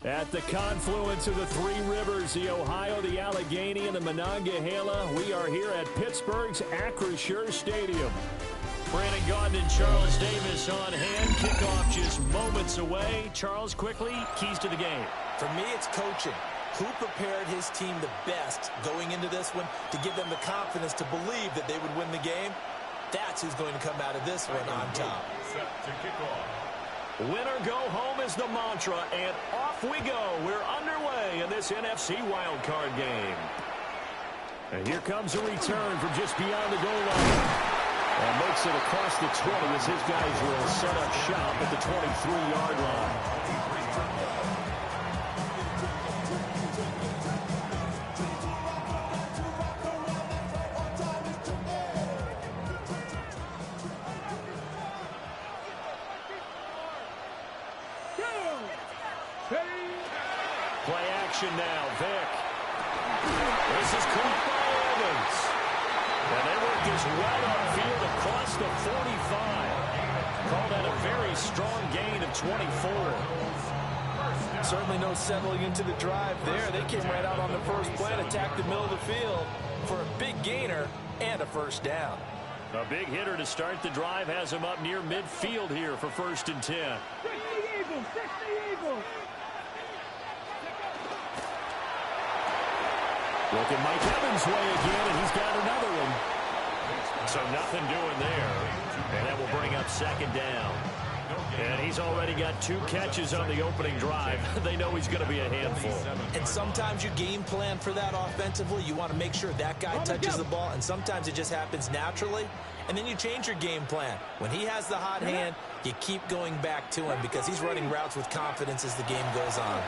At the confluence of the three rivers, the Ohio, the Allegheny, and the Monongahela, we are here at Pittsburgh's Acrisure Stadium. Brandon Gaudin and Charles Davis on hand. Kickoff just moments away. Charles, quickly, keys to the game. For me, it's coaching. Who prepared his team the best going into this one to give them the confidence to believe that they would win the game? That's who's going to come out of this one on top. Set to kick off. Winner go home is the mantra, and off we go. We're underway in this NFC wildcard game. And here comes a return from just beyond the goal line. And makes it across the 20 as his guys will set up shop at the 23-yard line. Play action now, Vick. This is caught by Evans. And they work this right upfield across the 45. Call that a very strong gain of 24. Certainly no settling into the drive there. They came right out on the first play and attacked the middle of the field for a big gainer and a first down. A big hitter to start the drive has him up near midfield here for 1st and 10. 60 Eagles, 60 Eagles. Looking Mike Evans' way again, and he's got another one. So nothing doing there. And that will bring up 2nd down. And he's already got 2 catches on the opening drive. They know he's going to be a handful. And sometimes you game plan for that offensively. You want to make sure that guy touches the ball, and sometimes it just happens naturally. And then you change your game plan. When he has the hot hand, you keep going back to him because he's running routes with confidence as the game goes on.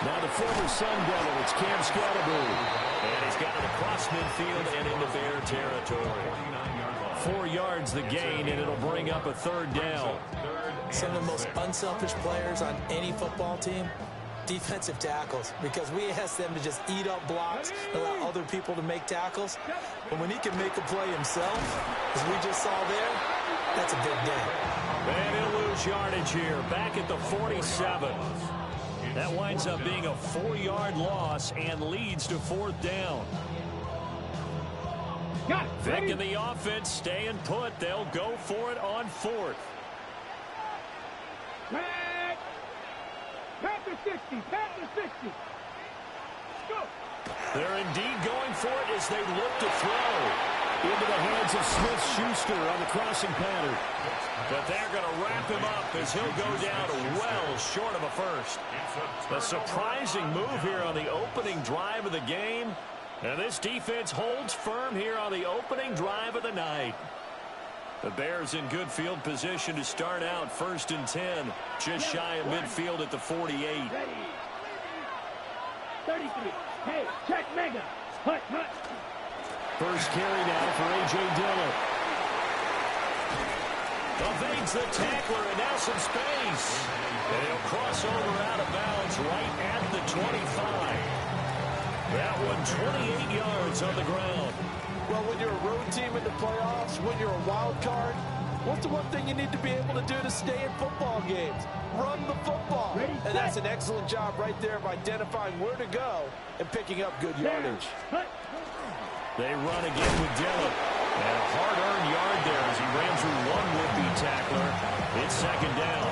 Now the former Sun Devil, it's Cam Scatterbury. And he's got it across midfield and into Bear territory. 4 yards the gain, and it'll bring up a 3rd down. Some of the most unselfish players on any football team, defensive tackles, because we ask them to just eat up blocks, allow other people to make tackles. But when he can make a play himself, as we just saw there, that's a big day. And he'll lose yardage here, back at the 47. That winds up being a 4-yard loss and leads to 4th down. Vick and the offense staying put. They'll go for it on 4th. Pat the 60, pat the 60. Go. They're indeed going for it as they look to throw. Into the hands of Smith-Schuster on the crossing pattern. But they're going to wrap him up as he'll go down well short of a first. A surprising move here on the opening drive of the game. And this defense holds firm here on the opening drive of the night. The Bears in good field position to start out 1st and 10. Just shy of midfield at the 48. 33. Hey, check mega. Hut, hut. First carry now for A.J. Dillon. Evades the tackler, and now some space. And he'll cross over out of bounds right at the 25. That one 28 yards on the ground. Well, when you're a road team in the playoffs, when you're a wild card, what's the one thing you need to be able to do to stay in football games? Run the football. And that's an excellent job right there of identifying where to go and picking up good yardage. They run again with Dillon. And a hard-earned yard there as he ran through one would-be tackler. It's 2nd down.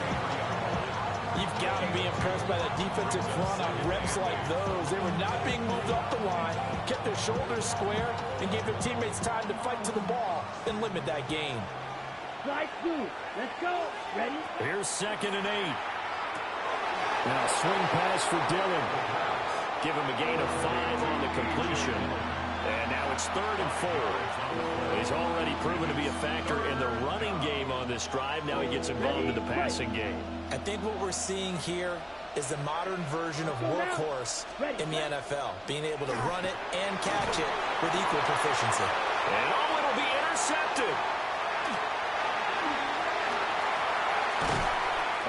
You've got to be impressed by that defensive front on reps like those. They were not being moved up the line, kept their shoulders square, and gave their teammates time to fight to the ball and limit that gain. Strike 2. Let's go. Ready? Here's 2nd and 8. Now swing pass for Dillon. Give him a gain of 5 on the completion. And now it's 3rd and 4. He's already proven to be a factor in the running game on this drive. Now he gets involved in the passing game. I think what we're seeing here is the modern version of workhorse in the NFL, being able to run it and catch it with equal proficiency. And it'll be intercepted.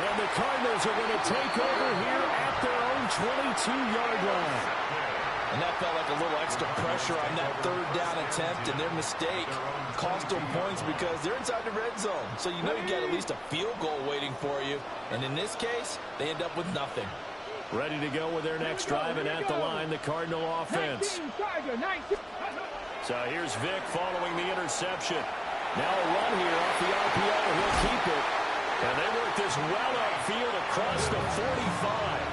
And the Cardinals are going to take over here at their own 22-yard line. And that felt like a little extra pressure on that 3rd down attempt, and their mistake cost them points because they're inside the red zone. So you know you got at least a field goal waiting for you. And in this case, they end up with nothing. Ready to go with their next drive, and at the line, the Cardinal offense. 19, Tiger, 19. So here's Vic following the interception. Now a run here off the RPO. He'll keep it. And they work this well upfield across the 45.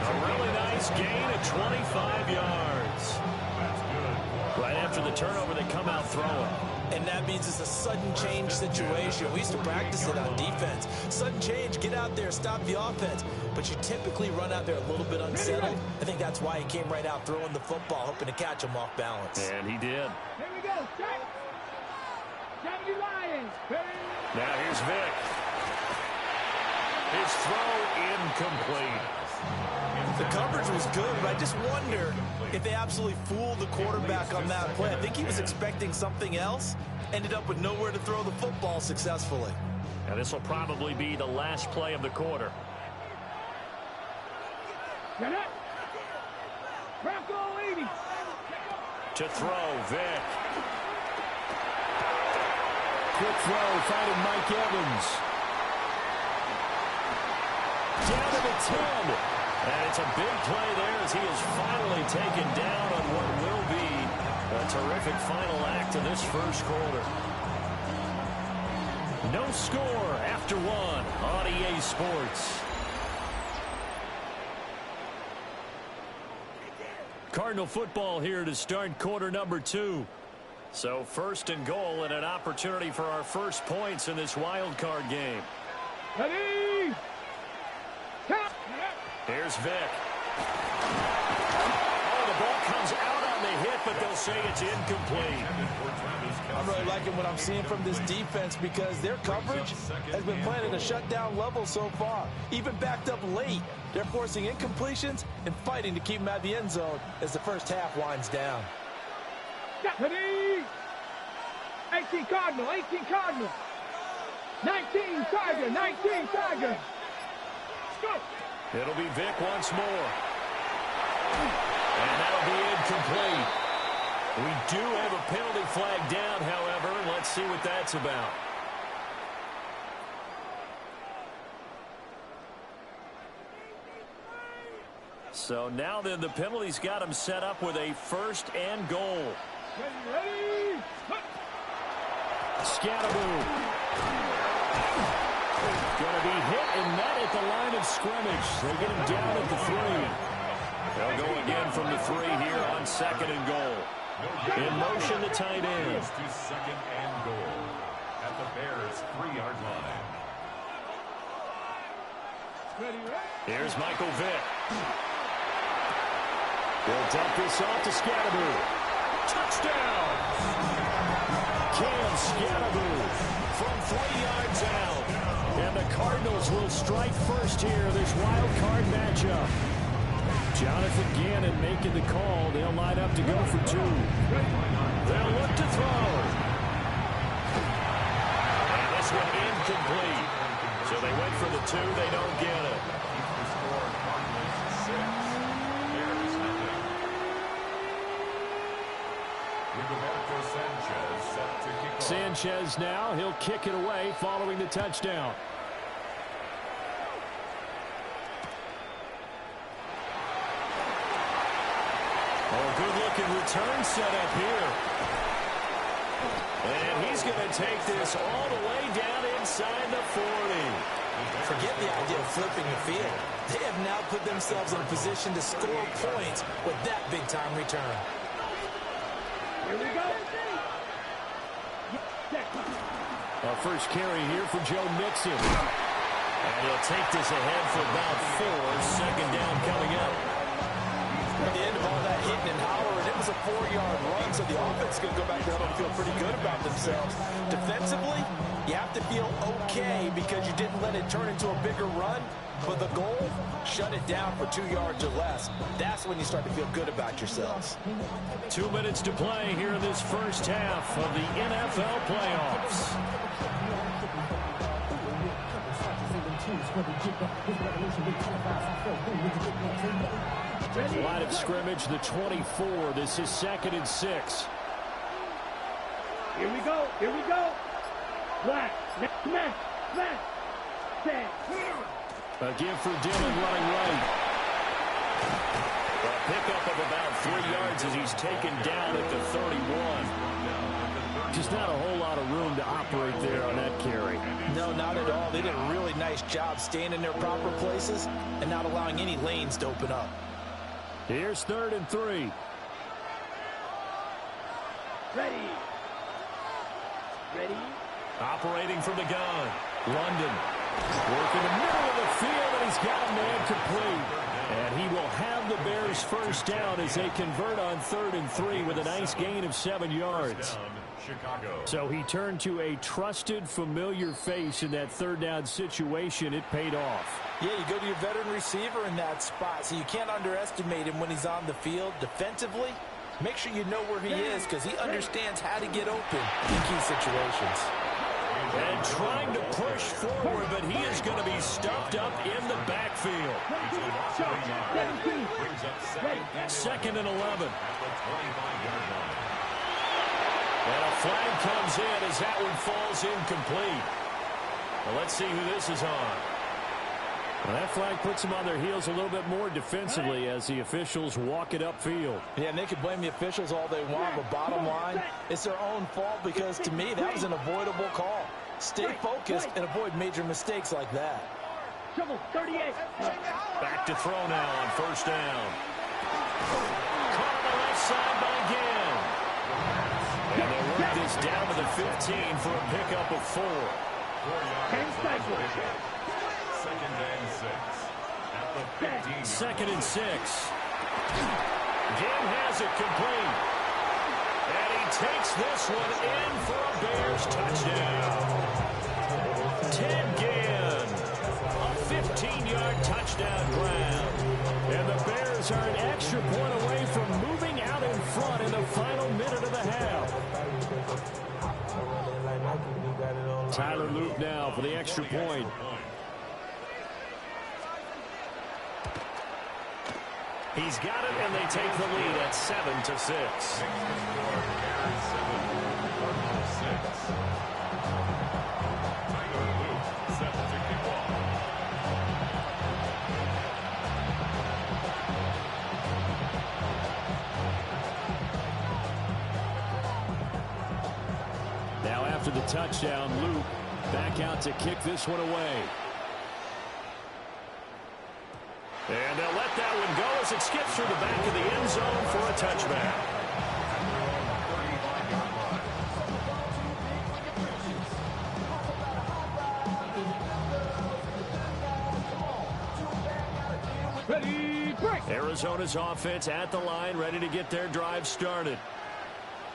A really nice gain of 25 yards. Right after the turnover, they come out throwing. And that means it's a sudden change situation. We used to practice it on defense. Sudden change, get out there, stop the offense. But you typically run out there a little bit unsettled. I think that's why he came right out throwing the football, hoping to catch him off balance. And he did. Here we go. Strike. 70 Lions. Now here's Vic. His throw incomplete. The coverage was good, but I just wonder if they absolutely fooled the quarterback on that play. I think he was expecting something else, ended up with nowhere to throw the football successfully. And this will probably be the last play of the quarter. Get it. Bronco 80. To throw, Vic. Quick throw, finding Mike Evans. Down to the 10. And it's a big play there as he is finally taken down on what will be a terrific final act of this first quarter. No score after one on EA Sports. Cardinal football here to start quarter number 2. So first and goal and an opportunity for our first points in this wild card game. Ready. Tap. Here's Vic. Oh, the ball comes out on the hit, but they'll say it's incomplete. I'm really liking what I'm seeing from this defense because their coverage has been playing at a shutdown level so far. Even backed up late, they're forcing incompletions and fighting to keep them out of the end zone as the first half winds down. Ready. 18 Cardinal, 18 Cardinal. 19 Tiger, 19 Tiger. Let's go. It'll be Vic once more. And that'll be incomplete. We do have a penalty flag down, however. Let's see what that's about. So now then, the penalty's got him set up with a first and goal. Ready. Scatterboo. Going to be hit and met at the line of scrimmage. They get him down at the 3. They'll go again from the 3 here on second and goal. In motion, the tight end. To second and goal at the Bears' 3-yard line. Here's Michael Vick. They'll dump this off to Scatterboo. Touchdown! Cam Scatterboo from 3 yards out. And the Cardinals will strike first here, this wild card matchup. Jonathan Gannon making the call. They'll line up to go for 2. They'll look to throw. And this one incomplete. So they went for the 2. They don't get it. Sanchez now. He'll kick it away following the touchdown. Oh, good-looking return set up here. And he's going to take this all the way down inside the 40. Forget the idea of flipping the field. They have now put themselves in a position to score points with that big-time return. Here we go. Our first carry here for Joe Mixon. And he'll take this ahead for about 4. Second down coming up. At the end of all that hitting and hollering, it was a 4-yard run, so the offense is going to go back there and feel pretty good about themselves. Defensively, you have to feel okay because you didn't let it turn into a bigger run, but the goal, shut it down for 2 yards or less. That's when you start to feel good about yourselves. 2 minutes to play here in this first half of the NFL playoffs. Line of scrimmage, the 24. This is 2nd and 6. Here we go. Here we go. Black. Left. Left. A give for Dillon running right. A pickup of about 3 yards as he's taken down at the 31. Just not a whole lot of room to operate there on that carry. No, not at all. They did a really nice job staying in their proper places and not allowing any lanes to open up. Here's 3rd and 3. Ready. Ready. Operating from the gun. London working the middle of the field, and he's got a man complete. And he will have the Bears first down as they convert on 3rd and 3 with a nice gain of 7 yards. Chicago. So he turned to a trusted, familiar face in that 3rd down situation. It paid off. Yeah, you go to your veteran receiver in that spot, so you can't underestimate him when he's on the field defensively. Make sure you know where he is because he understands how to get open in key situations. And trying to push forward, but he is going to be stuffed up in the backfield. 2nd and 11. And a flag comes in as that one falls incomplete. Well, let's see who this is on. Well, that flag puts them on their heels a little bit more defensively as the officials walk it upfield. Yeah, and they can blame the officials all they want, but bottom line, it's their own fault because, to me, that was an avoidable call. Stay focused and avoid major mistakes like that. Trouble, 38. Back to throw now on 1st down. Caught on the left side by Ginn. And they'll work this down to the 15 for a pickup of 4. 10 seconds. 2nd and 6. At the 15. 2nd and 6. Ginn has it complete. And he takes this one in for a Bears touchdown. Ted Ginn. A 15-yard touchdown grab. And the Bears are an extra point away from moving out in front in the final minute of the half. Tyler Luke now for the extra point. He's got it, and they take the lead at 7-6. Now after the touchdown, Luke back out to kick this one away. And they'll let that one go as it skips through the back of the end zone for a touchback. Ready, break. Arizona's offense at the line, ready to get their drive started.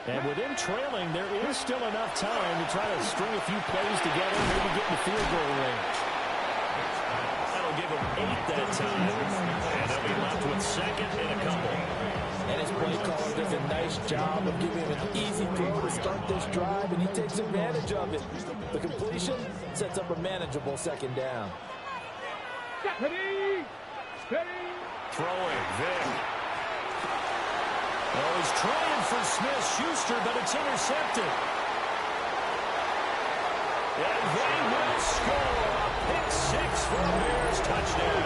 And with them trailing, there is still enough time to try to string a few plays together, maybe get in the field goal range. That'll give them 8 that time. And they'll be left with 2nd and a couple. And his play caller does a nice job of giving him an easy throw to start this drive, and he takes advantage of it. The completion sets up a manageable 2nd down. Ready, ready. Throwing, Vic. Oh, he's trying for Smith-Schuster, but it's intercepted. And they will score a pick 6 for a Bears touchdown.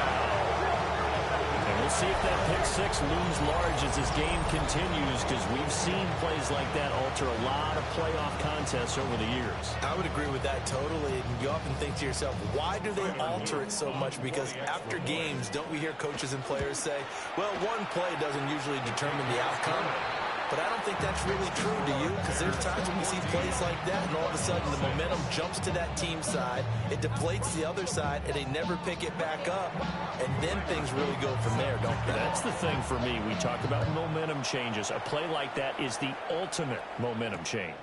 And we'll see if that pick 6 looms large as this game continues, because we've seen plays like that alter a lot of playoff contests over the years. I would agree with that totally. And you often think to yourself, why do they alter it so much? Because after games, don't we hear coaches and players say, well, one play doesn't usually determine the outcome. But I don't think that's really true, do you? Because there's times when we see plays like that, and all of a sudden the momentum jumps to that team side, it deflates the other side, and they never pick it back up. And then things really go from there, don't they? That's the thing for me. We talk about momentum changes. A play like that is the ultimate momentum change.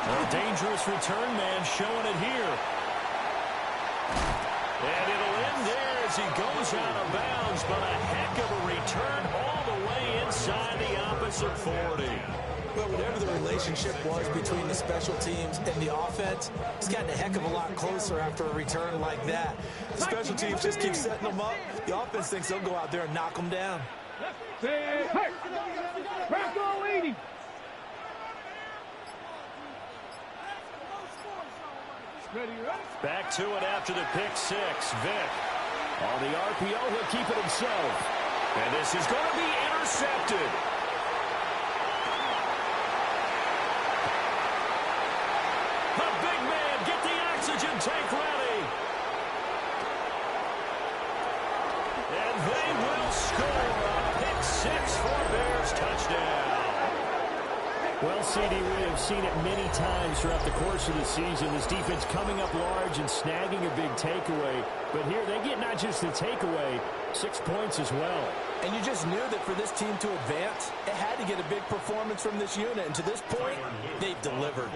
A dangerous return man showing it here. And it'll end there as he goes out of bounds, but a heck of a return all the way inside the opposite 40. Well, whatever the relationship was between the special teams and the offense, it's gotten a heck of a lot closer after a return like that. The special teams just keep setting them up. The offense thinks they'll go out there and knock them down. Hey, crack all 80. Ready, ready. Back to it after the pick six. Vick on the RPO. He'll keep it himself. And this is going to be intercepted. The big man, get the oxygen tank ready. And they will score a pick six for Bears touchdown. Well, CD, we have seen it many times throughout the course of the season. This defense coming up large and snagging a big takeaway. But here they get not just the takeaway, 6 points as well. And you just knew that for this team to advance, it had to get a big performance from this unit. And to this point, they've delivered.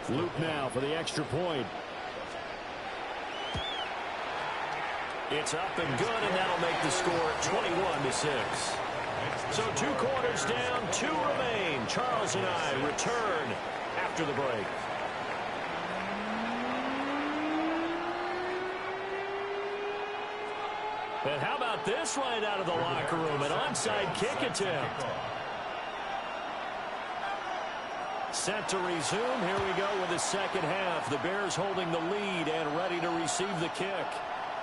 Luke now for the extra point. It's up and good, and that'll make the score 21-6. So 2 quarters down, 2 remain. Charles and I return after the break. And how about this right out of the locker room? An onside kick attempt. Set to resume. Here we go with the second half. The Bears holding the lead and ready to receive the kick.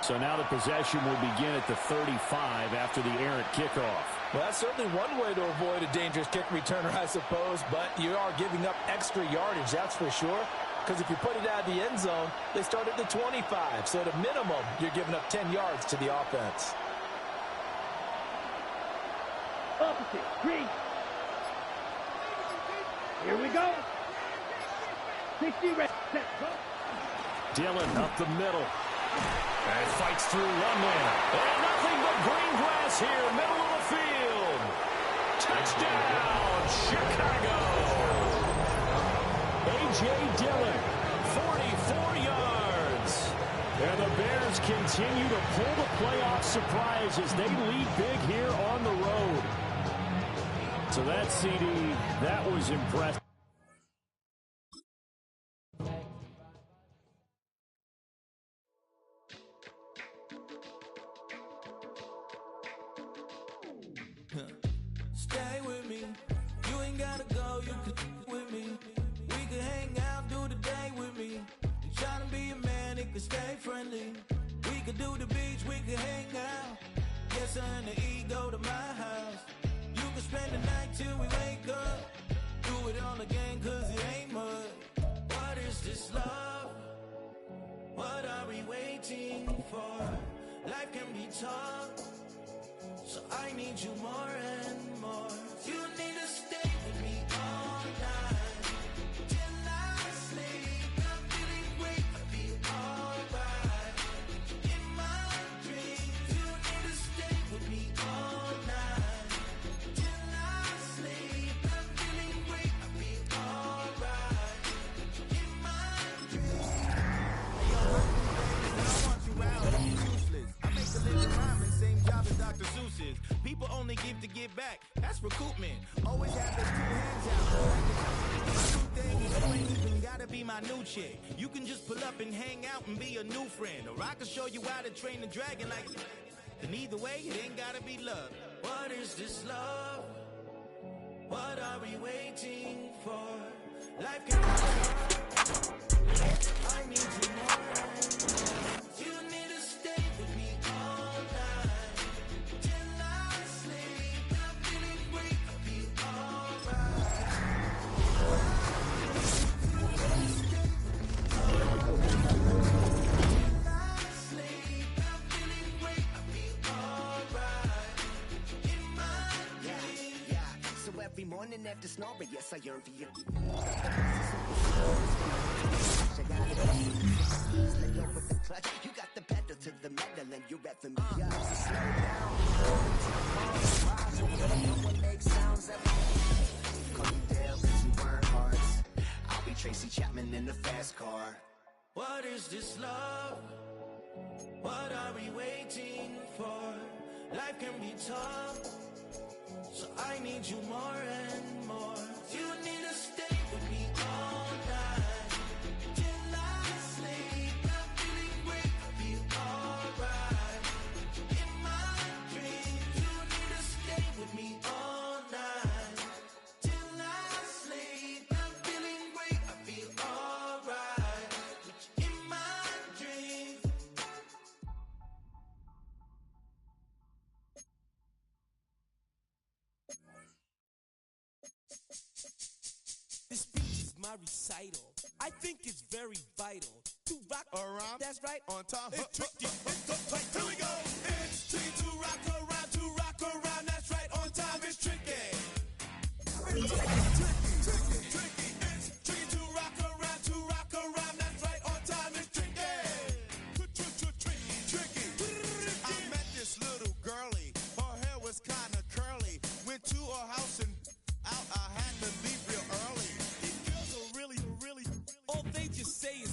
So now the possession will begin at the 35 after the errant kickoff. Well, that's certainly one way to avoid a dangerous kick returner, I suppose, but you are giving up extra yardage, that's for sure. Because if you put it out of the end zone, they start at the 25. So at a minimum, you're giving up 10 yards to the offense. Opposite. Green. Here we go. 60 red. Set. Go. Dillon up the middle. And fights through one man. And nothing but green grass here, middle of the field. Touchdown, Chicago. A.J. Dillon, 44 yards. And the Bears continue to pull the playoff surprise as they lead big here on the road. So that CD, that was impressive. Stay with me. You ain't gotta go, you can with me. We can hang out, do the day with me. You tryna be a man, it can stay friendly. We could do the beach, we can hang out. Yes, her and the E go to my house. You can spend the night till we wake up. Do it all again, cause it ain't mud. What is this love? What are we waiting for? Life can be tough, so I need you more and more. You need to stay with me all night till I sleep. I'm feeling great, I'll be alright. In my dreams, you need to stay with me all night till I sleep. I'm feeling great, I'll be alright. In my dreams. Yo, I want you out, it's useless. I make a living rhyming, same job as Dr. Seuss's. People only give to give back. That's recoupment. Always have those 2 hands out. My new thing is you ain't even gotta be my new chick. You can just pull up and hang out and be a new friend. Or I can show you how to train the dragon like. And either way, it ain't gotta be love. What is this love? What are we waiting for? Life can be I need you more. You need to stay with me all night till I sleep. I'm feeling great, I'll be alright. Till I sleep, I'm feeling great, I'll be alright. In my dreams. Yeah. So every morning after snoring, yes, I yearn for you. Let go with the clutch. You got the pedal to the metal and you're revving me up. So slow down. No one makes sounds ever. Call you Dale cause you weren't hearts. I'll be Tracy Chapman in the fast car. What is this love? What are we waiting for? Life can be tough, so I need you more and more. You need to stay with me all night till I sleep. I'm feeling great, I'll be alright. In my dreams, you need to stay with me all night till I sleep. I'm feeling great, I'll be alright. In my recital. I think it's very vital to rock around. That's right. On time. It's tricky. Here we go. It's tricky to rock around, to rock around. That's right. On time. It's tricky. It's tricky. It's tricky to rock around, to rock around. That's right. On time. It's tricky. Tricky. I met this little girlie. Her hair was kind of curly. Went to her house and out. I had to leave real early. These girls are really, all they just say is,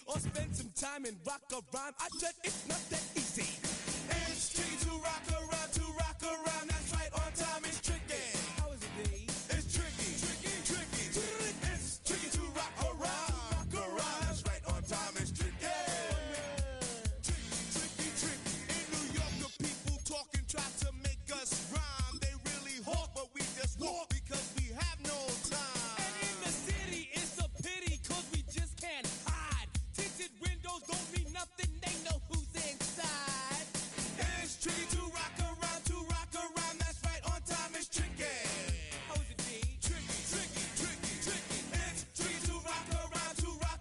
or spend some time and rock a rhyme. I said it's not that easy. It's tricky to rock around, to rock around. That's right, on time it's tricky. How is it, D? It's tricky. It's tricky to rock around, That's right, on time it's tricky. Tricky. In New York, the people talking try to make us rhyme. They really hawk, but we just walk because we have no time. And in the city, it's a pity, cause we just can't hide. Tinted windows don't mean nothing, they know who's inside. It's tricky to rock around, that's right, on time it's tricky. How is it, D? Tricky. It's tricky to rock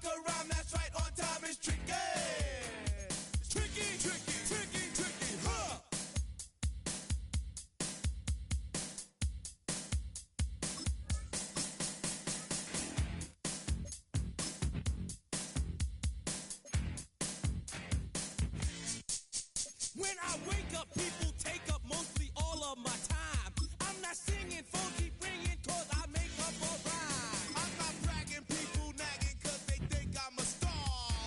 around, that's right, on time it's tricky. Tricky, huh? When I wake up, people take up mostly all of my time. I'm not singing, phone keep ringing, cause I make up a rhyme. I'm not bragging, people nagging cause they think I'm a star.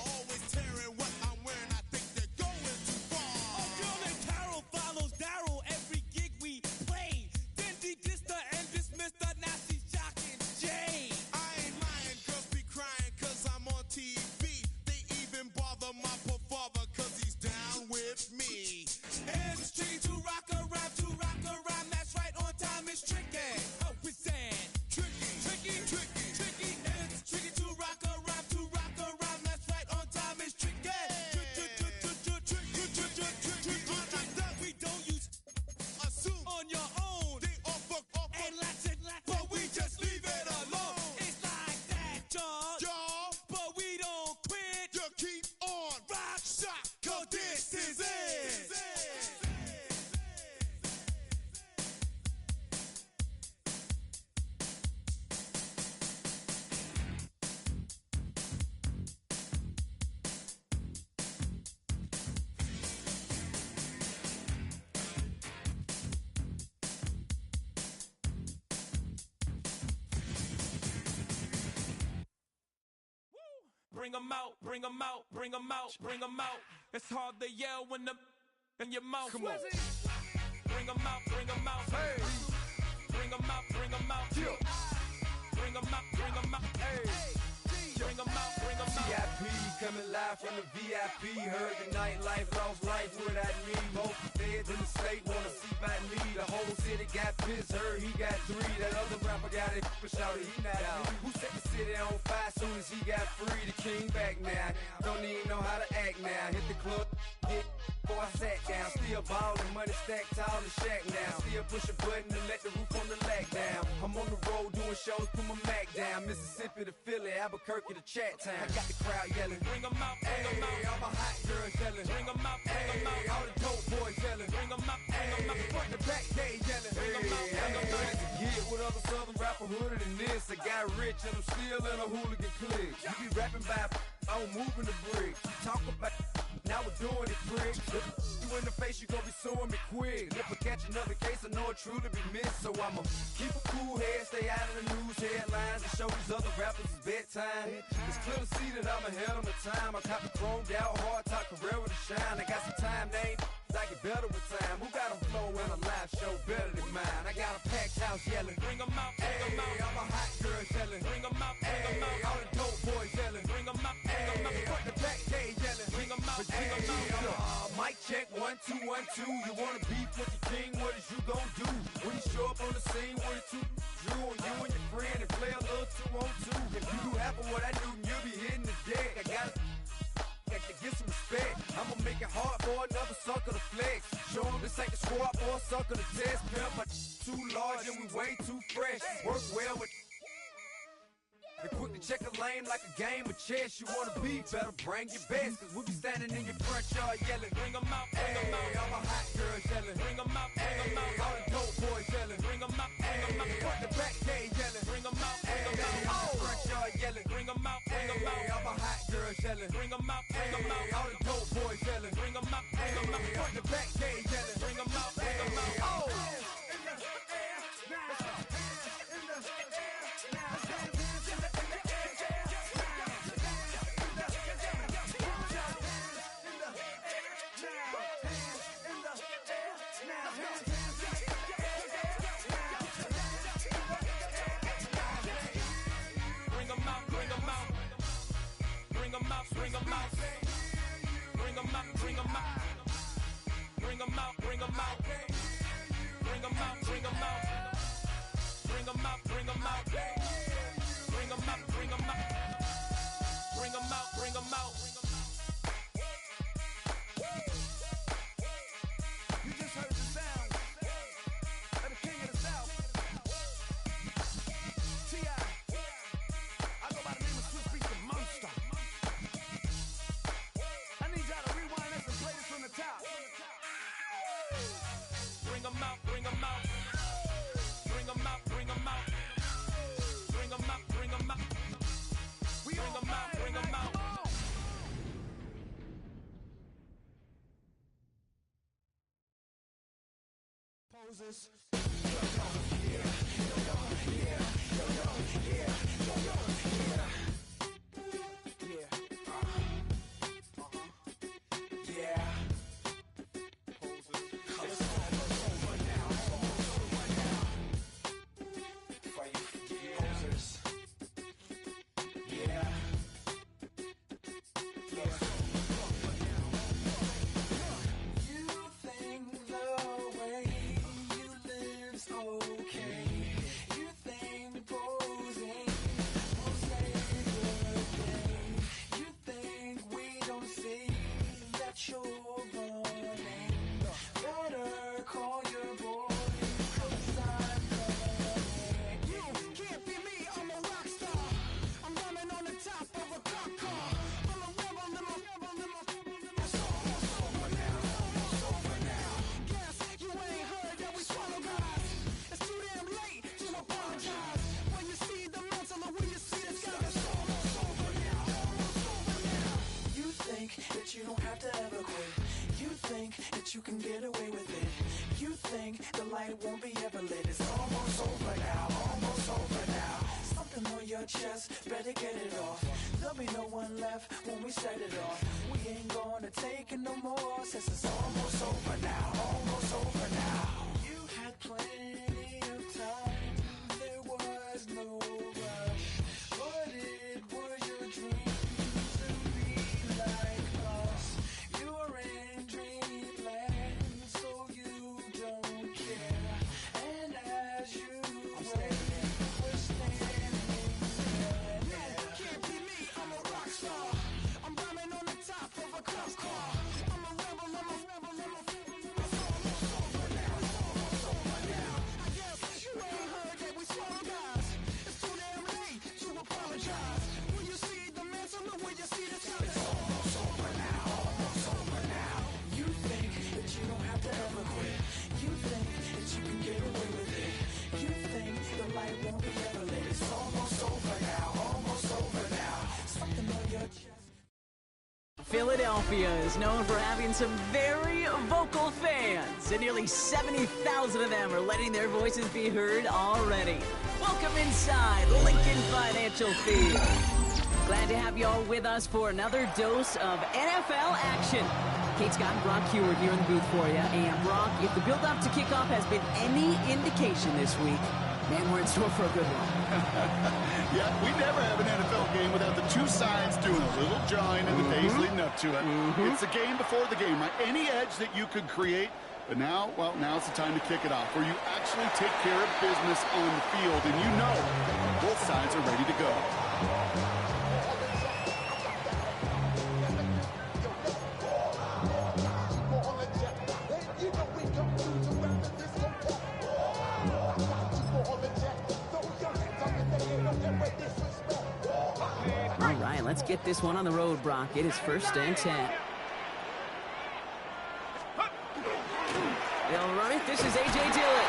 Always tearing what I'm wearing, I think they're going too far. A girl named Carol follows Daryl every gig we play. Then de-dissed her and dismissed her, now she's shocking Jay. I ain't lying, girls be crying cause I'm on TV. They even bother my poor father cause he's down with me. It's tricky to rock around, that's right, on time it's tricky. Oh, it's that. Tricky. It's tricky to rock around, that's right, on time it's tricky. We don't use Assume on your own. they all fuck off, And lots, but we just leave it alone. It's like that, y'all. Y'all, But we don't quit. you keep on Rock, shock, cause this is it. Bring 'em out, bring 'em out, bring 'em out, bring 'em out. It's hard to yell when the in your mouth. Come on. Bring 'em out, bring 'em out. Hey. Bring 'em out, bring 'em out. Yeah. Bring 'em out, bring 'em out. Hey. Bring 'em out, bring 'em out. VIP coming live from the VIP. Heard the nightlife, lost life without me. Both feds in the state wanna see by me. The whole city got pissed, heard he got 3. That other rapper got it, but shouted he not out. Who set the city on fire soon as he got free? The king back now, don't even know how to act now. Hit the club, hit before I sat down. Still ballin', money stacked tall in shack now. Still push a button to let the roof on the lag down. I'm on the road doing shows, put my Mac down. Mississippi to Philly, Albuquerque to Chat Town. I got the crowd yelling. Bring 'em out, bring 'em out. Hey, all my hot girls yelling. Bring 'em out, bring 'em out. Hey, all the dope boys yelling. Bring 'em out, bring 'em out. Hey, front to back, they yelling. Bring 'em out, bring 'em out. Get with other southern rapper hooded than this. I got rich and I'm still in a hooligan clique. You be rapping by, I'm moving the brick. You talk about, now we're doing it, prick. Look you in the face, you gon' be suing me quick. If I catch another case, I know it truly be missed. So I'ma keep a cool head, stay out of the news headlines, and show these other rappers it's bedtime. It's clear to see that I'm ahead of my time. I cop the chromed out, hard top career with a shine. I got some time, name. I get better with time. Who got a flow and a live show better than mine? I got a packed house yelling. Bring 'em out, bring 'em out. Hey, all my hot girls yelling. Bring 'em out, bring 'em out. Hey, all the dope boys yelling. Bring 'em out, bring 'em out. Hey, front to back, they yelling. Bring 'em out, bring 'em out. Mic check, 1 2 1 2. You wanna beef with the king? What is you gon' do when you show up on the scene with a 2 Drew on you and your friend and play a little 2-on-2? If you do half of what I do, you'll be hitting the deck. I gotta get some respect. I'ma make it hard for another sucker to flex. Show 'em this ain't the squad for a sucker to test. Pimp, my too large and we way too fresh. Work well with and quick to check a lane like a game of chess. You wanna be better, bring your best. Cause we'll be standing in your front yard yelling, bring 'em out, bring 'em out. All my hot girls yelling, bring 'em out, bring 'em out. All the dope boys yelling, bring 'em out, bring 'em out. Front the back gate yelling, bring 'em out, bring 'em out. All the front yard yelling, bring 'em out, bring 'em out. All my hot girls yelling, bring 'em out, bring 'em out. All the dope boys yelling, bring 'em out, bring 'em out. Front the back gate yelling, bring 'em out, bring 'em out. Oh! Moses. You can get away with it. You think the light won't be ever lit. It's almost over now, almost over now. Something on your chest, better get it off. There'll be no one left when we set it off. We ain't gonna take it no more, since it's almost over now, almost over now. You had plenty of time, there was no rush. But it was your dream to be like us. You're in dreamland, so you don't care. And as you wait, we're standing there. No, can't be me, I'm a rock star. I'm rhyming on the top of a cop car. I'm a rebel, I'm a rebel, I'm a it's almost over now, it's almost over now. I guess you ain't heard that we swallow guys. It's too damn late to apologize. When you see the mantle, look when you see the sky. It's almost over now, almost over now. You think that you don't have to ever quit. You think that you can get away with it. You think the light won't be ever lit. It's almost over now, almost over now. Something on your chest. Philadelphia is known for having some very vocal fans, and nearly 70,000 of them are letting their voices be heard already. Welcome inside Lincoln Financial Field. Glad to have you all with us for another dose of NFL action. Kate Scott and Brock Heward here in the booth for you. And Brock, if the build-up to kickoff has been any indication this week, man, we're in store for a good one. Yeah, we never have an NFL game without the two sides doing a little jawing in the days leading up to it. It's the game before the game, right? Any edge that you could create, but now, well, now's the time to kick it off, where you actually take care of business on the field, and you know both sides are ready to go. get this one on the road, Brock. It is 1st and 10. They'll run it. This is A.J. Dillon.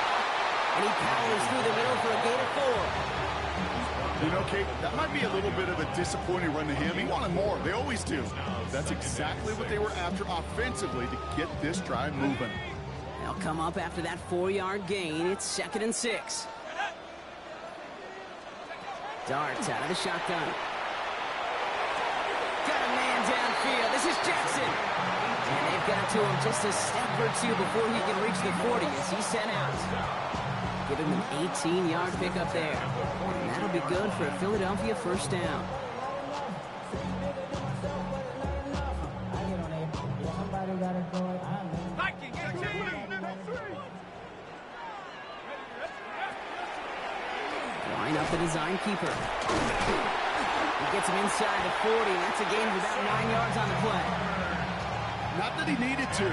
And he powers through the middle for a gain of 4. You know, Kate, that might be a little bit of a disappointing run to him. He wanted more. They always do. That's exactly what they were after offensively to get this drive moving. They'll come up after that 4-yard gain. It's 2nd and 6. Darts out of the shotgun. Got a man downfield. This is Jackson. And they've got to him just a step or two before he can reach the 40 as he's sent out. Give him an 18-yard pickup there. And that'll be good for a Philadelphia 1st down. Line up the design keeper. He gets him inside the 40. That's a gain of about 9 yards on the play. Not that he needed to,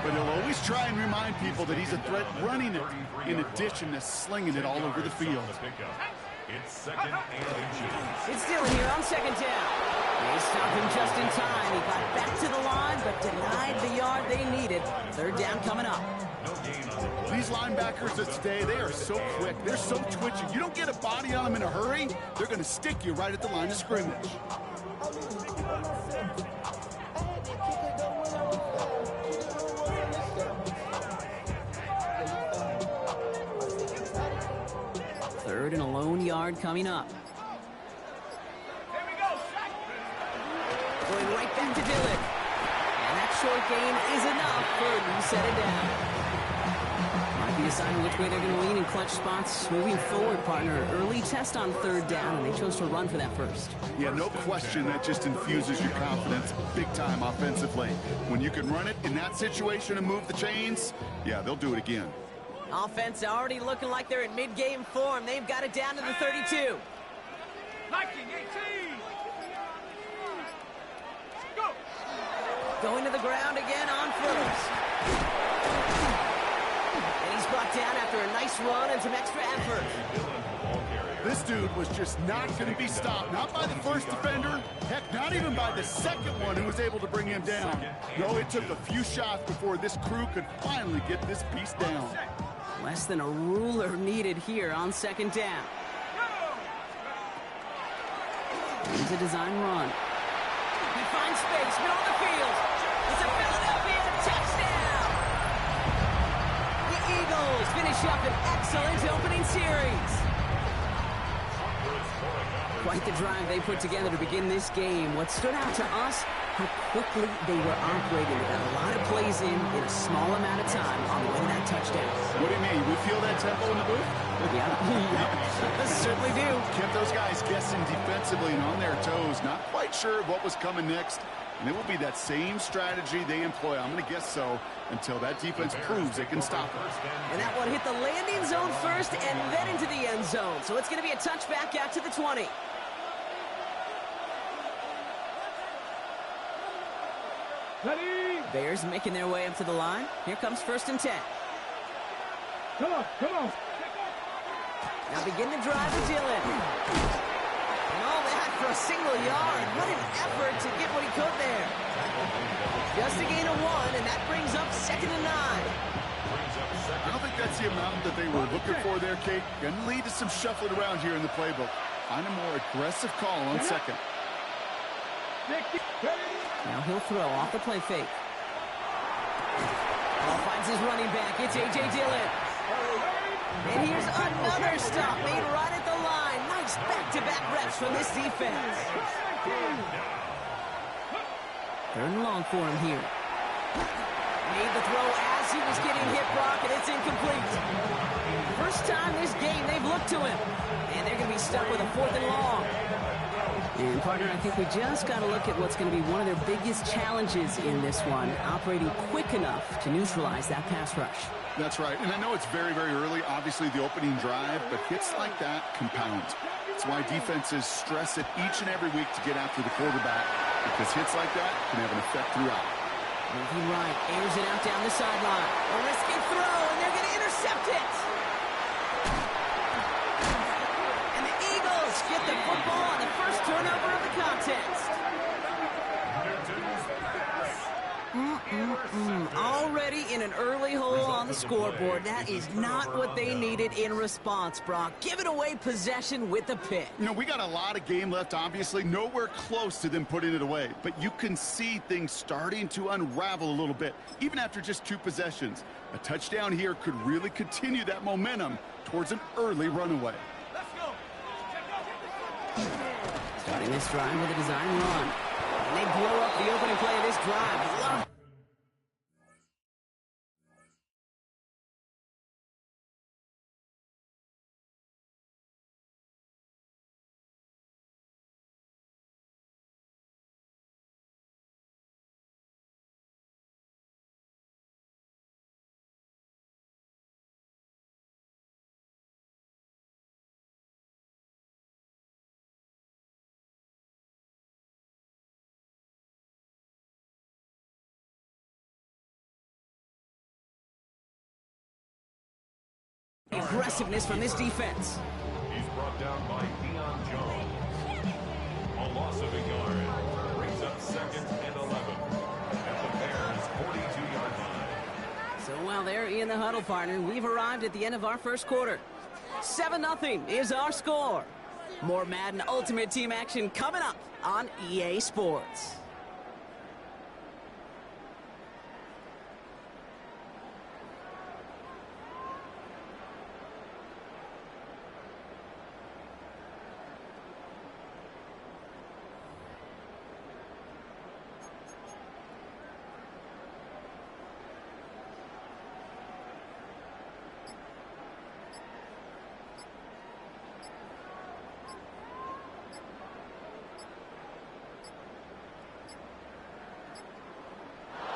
but he'll always try and remind people that he's a threat running it in addition to slinging it all over the field. It's 2nd and inches. It's Dillon here on 2nd down. They stop him just in time. He got back to the line, but denied the yard they needed. 3rd down coming up. These linebackers of today, they are so quick. They're so twitchy. You don't get a body on them in a hurry, they're going to stick you right at the line of scrimmage. Third and a lone yard coming up. Going right back to Dillon. And that short gain is enough for a set it down. Might be a sign of which way they're going to lean in clutch spots moving forward, partner. Early test on 3rd down, and they chose to run for that first. Yeah, no question that just infuses your confidence big time offensively. When you can run it in that situation and move the chains, yeah, they'll do it again. Offense already looking like they're in mid-game form. They've got it down to the 32. Going to the ground again on 1st. And he's brought down after a nice run and some extra effort. This dude was just not going to be stopped. Not by the first defender. Heck, not even by the second one who was able to bring him down. No, it took a few shots before this crew could finally get this piece down. Less than a ruler needed here on 2nd down. Here's a design run. He finds space, middle of the field. It's a Philadelphia touchdown! The Eagles finish up an excellent opening series. Quite the drive they put together to begin this game. What stood out to us, how quickly they were operating. They got a lot of plays in a small amount of time on the way to that touchdown. What do you mean? We feel that tempo in the booth? Yeah, certainly do. Kept those guys guessing defensively and on their toes. Not quite sure of what was coming next. And it will be that same strategy they employ. I'm going to guess so until that defense proves it can stop it. And that one hit the landing zone first and then into the end zone. So it's going to be a touchback out to the 20. Bears making their way up to the line. Here comes 1st and 10. Come on, come on. Now begin to drive to Dillon. And all that for a single yard. What an effort to get what he could there. Just a gain of 1, and that brings up 2nd and 9. I don't think that's the amount that they were looking for there, Kate. Going to lead to some shuffling around here in the playbook. Find a more aggressive call on 2nd. Now he'll throw off the play fake. Ball finds his running back. It's A.J. Dillon. And here's another stop made right at the line. Nice back-to-back reps from this defense. 3rd and long for him here. Made the throw as he was getting hit, Brock, and it's incomplete. First time this game they've looked to him. And they're going to be stuck with a 4th and long. And, partner, I think we just got to look at what's going to be one of their biggest challenges in this one, operating quick enough to neutralize that pass rush. That's right. And I know it's very, very early, obviously, the opening drive, but hits like that compound. That's why defenses stress it each and every week to get after the quarterback, because hits like that can have an effect throughout. Moving right, airs it out down the sideline. A risky throw, and they're going to intercept it. And the Eagles get the football on the first turnover of the contest. an early hole on the scoreboard. That is not what they needed in response, Brock. Giving away possession with the pick. You know, we got a lot of game left, obviously. Nowhere close to them putting it away. But you can see things starting to unravel a little bit, even after just 2 possessions. A touchdown here could really continue that momentum towards an early runaway. Starting this drive with a design run. And they blow up the opening play of this drive. Love. Aggressiveness from this defense. He's brought down by Deion Jones. A loss of a yard. Brings up 2nd and 11 at the Bears' 42-yard line. So while they're in the huddle, partner, we've arrived at the end of our first quarter. 7-0 is our score. More Madden Ultimate Team action coming up on EA Sports.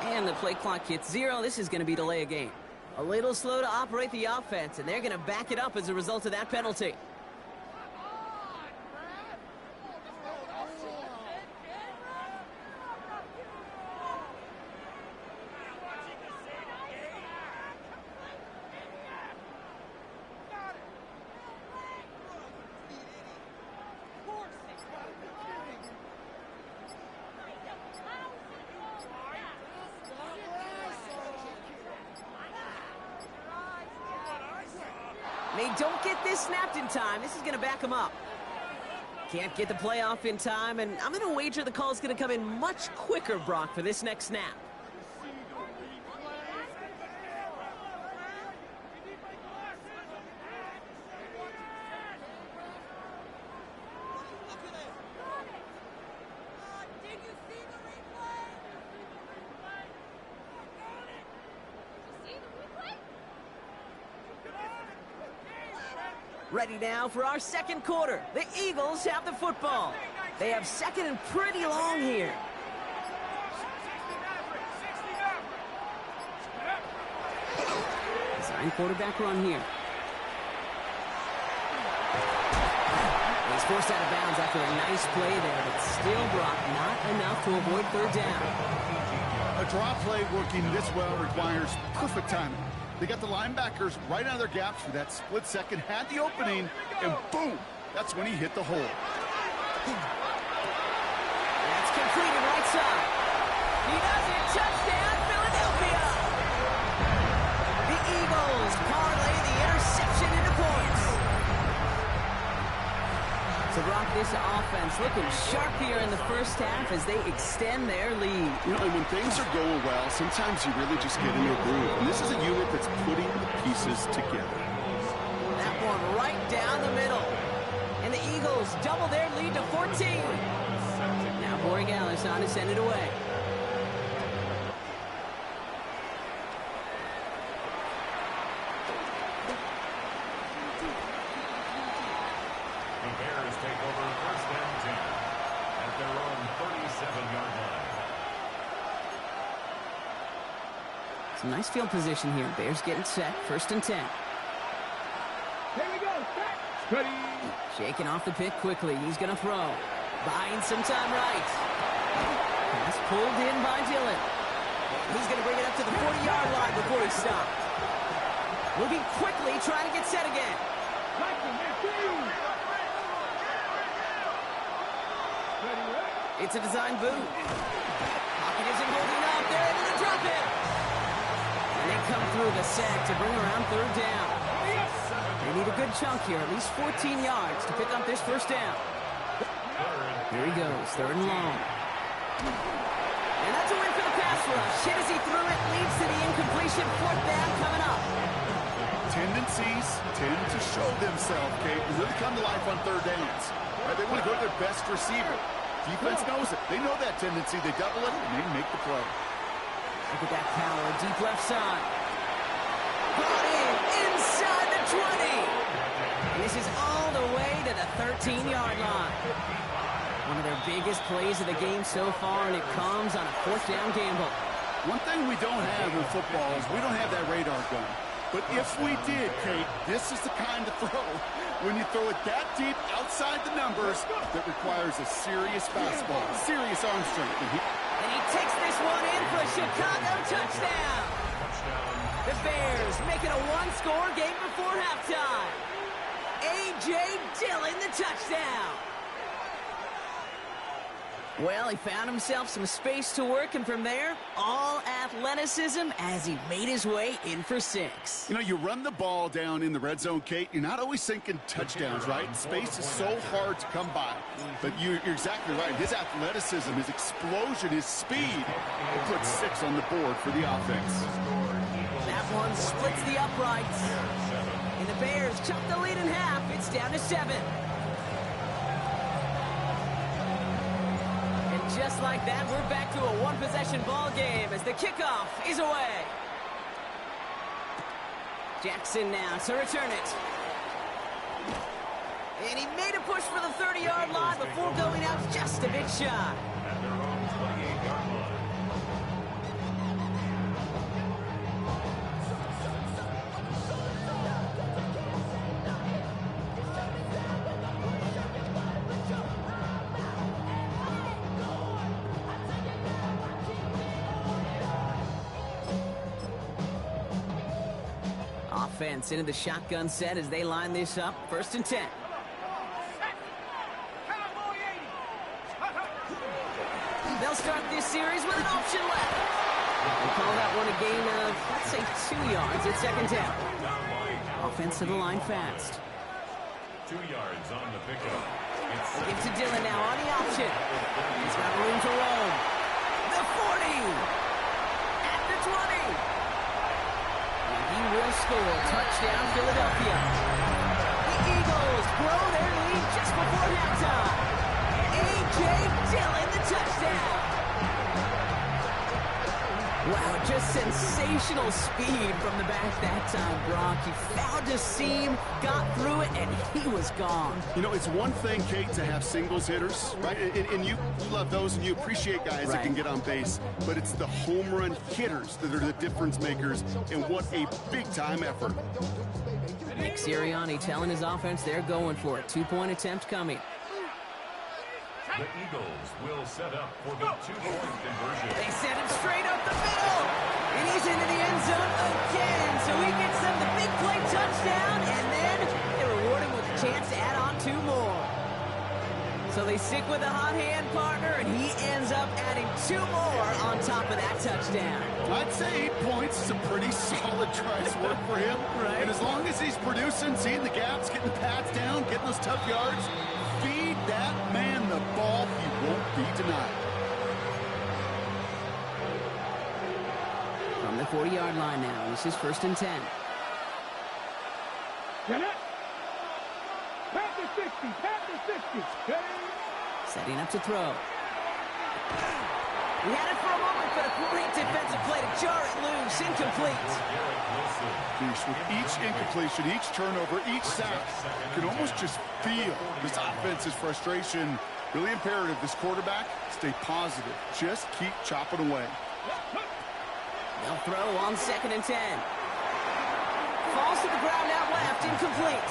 And the play clock hits 0. This is going to be delay a game. A little slow to operate the offense, and they're going to back it up as a result of that penalty. They don't get this snapped in time. This is going to back them up. Can't get the play off in time, and I'm going to wager the call is going to come in much quicker, Brock, for this next snap. Ready now for our second quarter. The Eagles have the football. They have second and pretty long here. Design quarterback run here. He's forced out of bounds after a nice play there, but still, Brock, not enough to avoid third down. A draw play working this well requires perfect timing. They got the linebackers right out of their gaps for that split second, had the opening, and boom, that's when he hit the hole. That's completed right side. He does it. Touchdown, Philadelphia. The Eagles parlay the interception into points. So, Brock, this offense looking sharp here in the first half as they extend their lead. You know, and when things are going well, sometimes you really just get into a groove. And this is a unit that's putting the pieces together. That one right down the middle. And the Eagles double their lead to 14. Now Borregales on to send it away. Some nice field position here. Bears getting set. 1st and 10. Here we go. Ready. Shaking off the pick quickly. He's going to throw. Buying some time right. Pass pulled in by Dillon. He's going to bring it up to the 40-yard line before he stopped. Moving quickly, trying to get set again. It's a design boot. Pocket isn't holding up. They're able to drop it. And they come through the sack to bring around third down. They need a good chunk here, at least 14 yards to pick up this first down. Here he goes, third and long. And that's a win for the pass rush. Hit as he threw it, leads to the incompletion. Fourth down coming up. Tendencies tend to show themselves, Kate, and really come to life on third downs. Right? They want to go to their best receiver. Defense knows it. They know that tendency. They double it, and they make the play. Look at that power, deep left side. Brought in, inside the 20. And this is all the way to the 13-yard line. One of their biggest plays of the game so far, and it comes on a fourth down gamble. One thing we don't have in football is we don't have that radar gun. But if we did, Kate, this is the kind of throw, when you throw it that deep outside the numbers, that requires a serious fastball, serious arm strength. And he takes this one in for a Chicago touchdown. The Bears make it a one-score game before halftime. A.J. Dillon, the touchdown. Well, he found himself some space to work, and from there, all athleticism as he made his way in for 6. You know, you run the ball down in the red zone, Kate, you're not always thinking touchdowns, right? Space is so hard to come by. But you're exactly right. His athleticism, his explosion, his speed will put 6 on the board for the offense. That one splits the uprights. And the Bears chop the lead in half. It's down to 7. Just like that, we're back to a one-possession ball game as the kickoff is away. Jackson now to return it. And he made a push for the 30-yard line before going out just a bit shy. At their own 28-yard line. Offense into the shotgun set as they line this up. 1st and 10. They'll start this series with an option left. They call that one a gain of, let's say, 2 yards at 2nd down. Offense to the line fast. 2 yards on the pickup. They give to Dillon now on the option. He's got room to roam. The 40. At the 20. He will score. Touchdown, Philadelphia. The Eagles grow their lead just before halftime. A.J. Dillon, the touchdown. Wow, just sensational speed from the back that time, Brock. He found a seam, got through it, and he was gone. You know, it's one thing, Kate, to have singles hitters, right? And you love those, and you appreciate guys that can get on base. But it's the home run hitters that are the difference makers, and what a big-time effort. Nick Sirianni telling his offense they're going for it. 2-point attempt coming. The Eagles will set up for the 2-point conversion. They send him straight up the middle. And he's into the end zone again. So he gets them the big play touchdown. And then they reward him with a chance to add on 2 more. So they stick with the hot hand partner, and he ends up adding 2 more on top of that touchdown. I'd say 8 points is a pretty solid try's work for him. Right. And as long as he's producing, seeing the gaps, getting the pads down, getting those tough yards, feed that man the ball, he won't be denied. From the 40-yard line now, this is 1st and 10. Get it. Pat the 60. Pat the 60. Setting up to throw. He had it for a moment, but a great defensive play to jar it loose. Incomplete. With each incompletion, each turnover, each sack, you can almost just feel this offense's frustration. Really imperative, this quarterback, stay positive. Just keep chopping away. They'll throw on 2nd and 10. Falls to the ground out left, incomplete.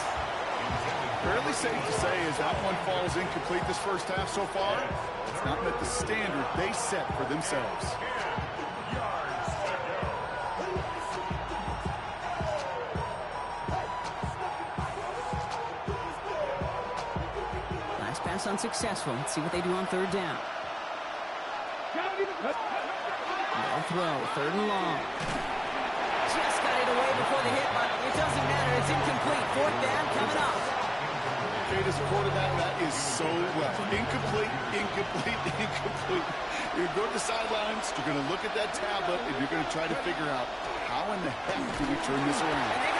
Fairly safe to say as that one falls incomplete this first half so far, it's not met the standard they set for themselves. Nice pass unsuccessful. Let's see what they do on 3rd down. They'll throw, 3rd and long. it away before the hit, but it doesn't matter. It's incomplete. Fourth down coming up. Jade, as a quarterback, that is so well. Incomplete, incomplete, incomplete. You're going to the sidelines, you're going to look at that tablet, and you're going to try to figure out how in the heck do we turn this around.